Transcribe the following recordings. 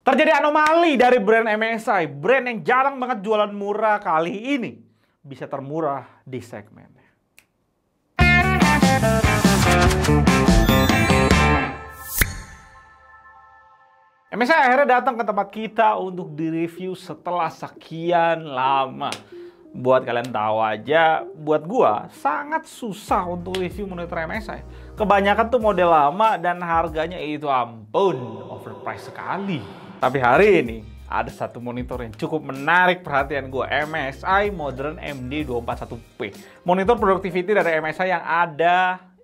Terjadi anomali dari brand MSI, brand yang jarang banget jualan murah kali ini bisa termurah di segmennya. MSI akhirnya datang ke tempat kita untuk direview setelah sekian lama. Buat kalian tahu aja, buat gua sangat susah untuk review monitor MSI. Kebanyakan tuh model lama dan harganya itu ampun, overpriced sekali. Tapi hari ini ada satu monitor yang cukup menarik perhatian gue, MSI Modern MD241P. Monitor productivity dari MSI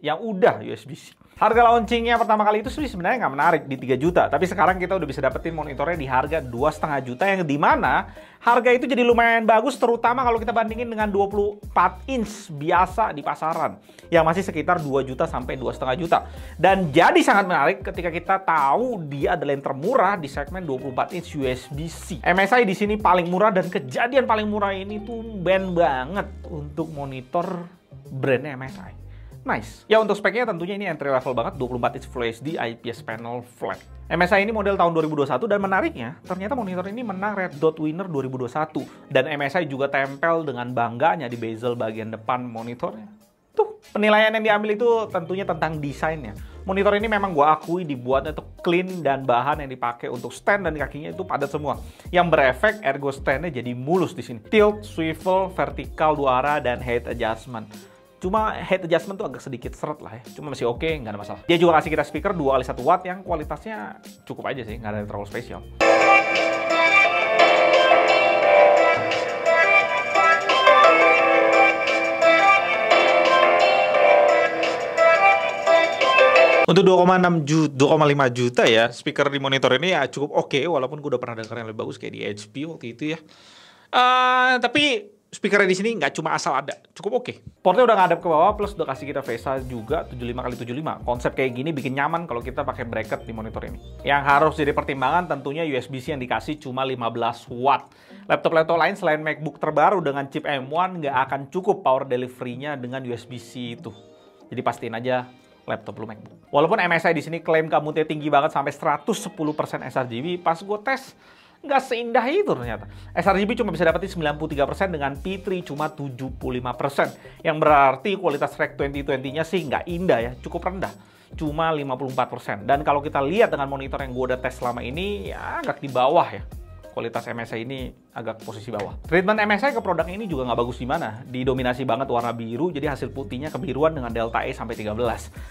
yang udah USB-C. Harga launchingnya pertama kali itu sebenarnya nggak menarik di 3 juta, tapi sekarang kita udah bisa dapetin monitornya di harga 2,5 juta yang dimana harga itu jadi lumayan bagus, terutama kalau kita bandingin dengan 24 inch biasa di pasaran yang masih sekitar 2 juta sampai 2,5 juta. Dan jadi sangat menarik ketika kita tahu dia adalah yang termurah di segmen 24 inch USB-C. MSI di sini paling murah, dan kejadian paling murah ini tuh ben banget untuk monitor brandnya MSI. Nice. Ya untuk speknya tentunya ini entry level banget, 24 inch Full HD IPS panel flat. MSI ini model tahun 2021 dan menariknya ternyata monitor ini menang Red Dot Winner 2021 dan MSI juga tempel dengan bangganya di bezel bagian depan monitornya. Tuh, penilaian yang diambil itu tentunya tentang desainnya. Monitor ini memang gua akui dibuatnya tuh clean dan bahan yang dipakai untuk stand dan kakinya itu padat semua. Yang berefek ergo standnya jadi mulus di sini. Tilt, swivel, vertikal 2 arah dan height adjustment. Cuma head adjustment tuh agak sedikit seret lah ya. Cuma masih oke, nggak ada masalah. Dia juga kasih kita speaker 2 kali 1 watt yang kualitasnya cukup aja sih, nggak ada yang terlalu spesial. Untuk 2,5 juta ya, speaker di monitor ini ya cukup oke, walaupun gue udah pernah denger yang lebih bagus kayak di HP waktu itu ya. Tapi speakernya di sini nggak cuma asal ada, cukup oke. Portnya udah ngadep ke bawah, plus udah kasih kita VESA juga 75x75. Konsep kayak gini bikin nyaman kalau kita pakai bracket di monitor ini. Yang harus jadi pertimbangan tentunya USB-C yang dikasih cuma 15 watt. Laptop-laptop lain selain MacBook terbaru dengan chip M1 nggak akan cukup power delivery-nya dengan USB-C itu. Jadi pastiin aja laptop lu MacBook. Walaupun MSI di sini klaim kabutnya tinggi banget sampai 110% sRGB, pas gue tes nggak seindah itu ternyata. sRGB cuma bisa dapetin 93% dengan P3 cuma 75%. Yang berarti kualitas Rec 2020-nya sih nggak indah ya, cukup rendah. Cuma 54%. Dan kalau kita lihat dengan monitor yang gue udah tes selama ini, ya agak di bawah ya. Kualitas MSI ini agak posisi bawah. Treatment MSI ke produk ini juga nggak bagus gimana. Didominasi banget warna biru, jadi hasil putihnya kebiruan dengan delta E sampai 13.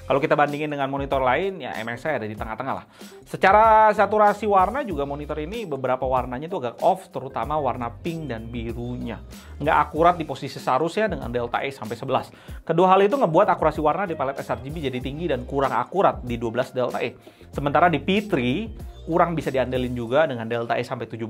Kalau kita bandingin dengan monitor lain, ya MSI ada di tengah-tengah lah. Secara saturasi warna juga monitor ini beberapa warnanya tuh agak off, terutama warna pink dan birunya. Nggak akurat di posisi seharusnya dengan delta E sampai 11. Kedua hal itu ngebuat akurasi warna di palet sRGB jadi tinggi dan kurang akurat di 12 delta E. Sementara di P3, kurang bisa diandelin juga dengan delta E sampai 17.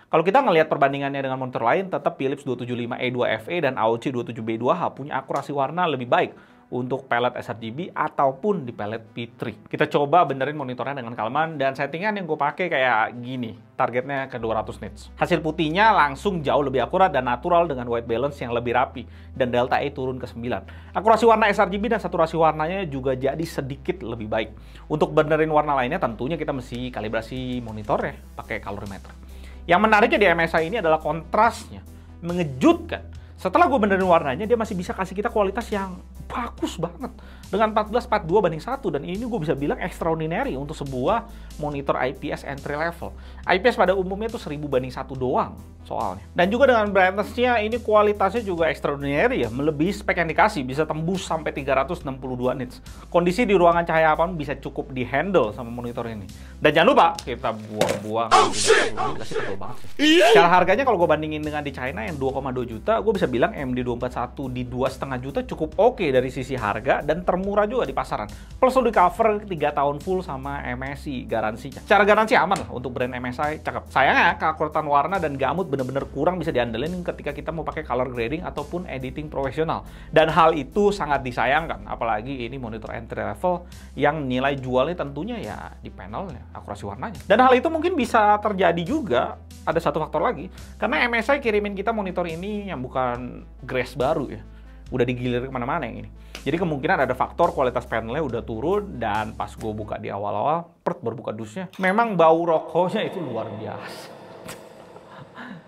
Kalau kita ngelihat perbandingannya dengan monitor lain, tetap Philips 275E2FE dan AOC 27B2H punya akurasi warna lebih baik untuk pelet sRGB ataupun di pelet P3. Kita coba benerin monitornya dengan Kalman, dan settingan yang gue pakai kayak gini, targetnya ke 200 nits. Hasil putihnya langsung jauh lebih akurat dan natural dengan white balance yang lebih rapi, dan delta E turun ke 9. Akurasi warna sRGB dan saturasi warnanya juga jadi sedikit lebih baik. Untuk benerin warna lainnya tentunya kita mesti kalibrasi monitornya pakai colorimeter. Yang menariknya di MSI ini adalah kontrasnya, mengejutkan. Setelah gue benerin warnanya, dia masih bisa kasih kita kualitas yang bagus banget. Dengan 14:42:1, dan ini gue bisa bilang extraordinary untuk sebuah monitor IPS entry level. IPS pada umumnya tuh 1000:1 doang soalnya. Dan juga dengan brightness-nya ini kualitasnya juga extraordinary ya, melebihi spek yang dikasih, bisa tembus sampai 362 nits. Kondisi di ruangan cahaya apapun bisa cukup di-handle sama monitor ini. Dan jangan lupa, kita buang-buang. Tebel banget sih. Secara harganya kalau gue bandingin dengan di China yang 2,2 juta, gue bisa bilang MD241 di 2,5 juta cukup oke dari sisi harga dan termurah juga di pasaran. Plus udah di cover 3 tahun full sama MSI garansinya. Secara garansi aman lah untuk brand MSI, cakep. Sayangnya keakuratan warna dan gamut bener-bener kurang bisa diandelin ketika kita mau pakai color grading ataupun editing profesional. Dan hal itu sangat disayangkan, apalagi ini monitor entry level yang nilai jualnya tentunya ya di panelnya, akurasi warnanya. Dan hal itu mungkin bisa terjadi juga, ada satu faktor lagi, karena MSI kirimin kita monitor ini yang bukan Grace baru ya. udah digilir kemana-mana yang ini. Jadi kemungkinan ada faktor kualitas panelnya udah turun, dan pas gue buka di awal-awal, baru buka dusnya, memang bau rokoknya itu luar biasa.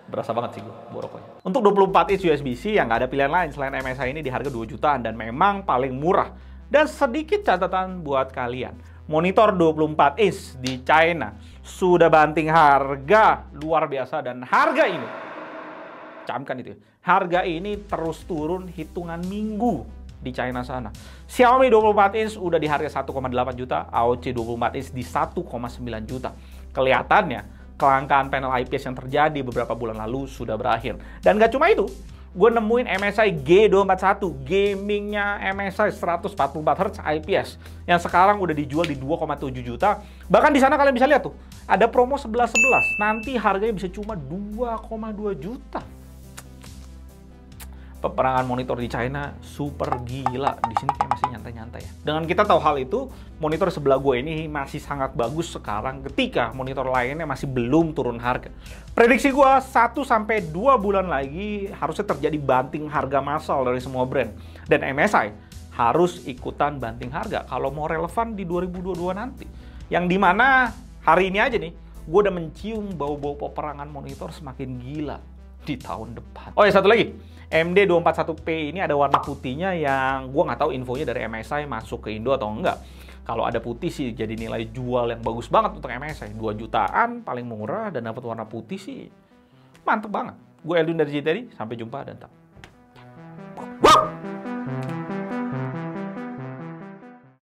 Berasa banget sih gue bau rokoknya. Untuk 24 inch USB-C yang nggak ada pilihan lain selain MSI ini di harga 2 jutaan, dan memang paling murah. Dan sedikit catatan buat kalian, monitor 24 inch di China sudah banting harga luar biasa, dan harga ini, camkan itu ya, harga ini terus turun hitungan minggu di China sana. Xiaomi 24 inch udah di harga 1,8 juta, AOC 24 inch di 1,9 juta. Kelihatannya kelangkaan panel IPS yang terjadi beberapa bulan lalu sudah berakhir. Dan gak cuma itu, gue nemuin MSI G241, gamingnya MSI 144 Hz IPS, yang sekarang udah dijual di 2,7 juta. Bahkan di sana kalian bisa lihat tuh, ada promo 11-11, nanti harganya bisa cuma 2,2 juta. Peperangan monitor di China super gila. Di sini kayak masih nyantai-nyantai ya. Dengan kita tahu hal itu, monitor sebelah gue ini masih sangat bagus sekarang ketika monitor lainnya masih belum turun harga. Prediksi gue 1-2 bulan lagi harusnya terjadi banting harga massal dari semua brand. Dan MSI harus ikutan banting harga kalau mau relevan di 2022 nanti. Yang dimana hari ini aja nih, gue udah mencium bau-bau peperangan monitor semakin gila di tahun depan. Oh ya, satu lagi, MD241P ini ada warna putihnya yang gue nggak tahu infonya dari MSI masuk ke Indo atau enggak. Kalau ada putih sih jadi nilai jual yang bagus banget untuk MSI. 2 jutaan paling murah dan dapat warna putih sih mantep banget. Gue Eldun dari JTD, sampai jumpa dan tetap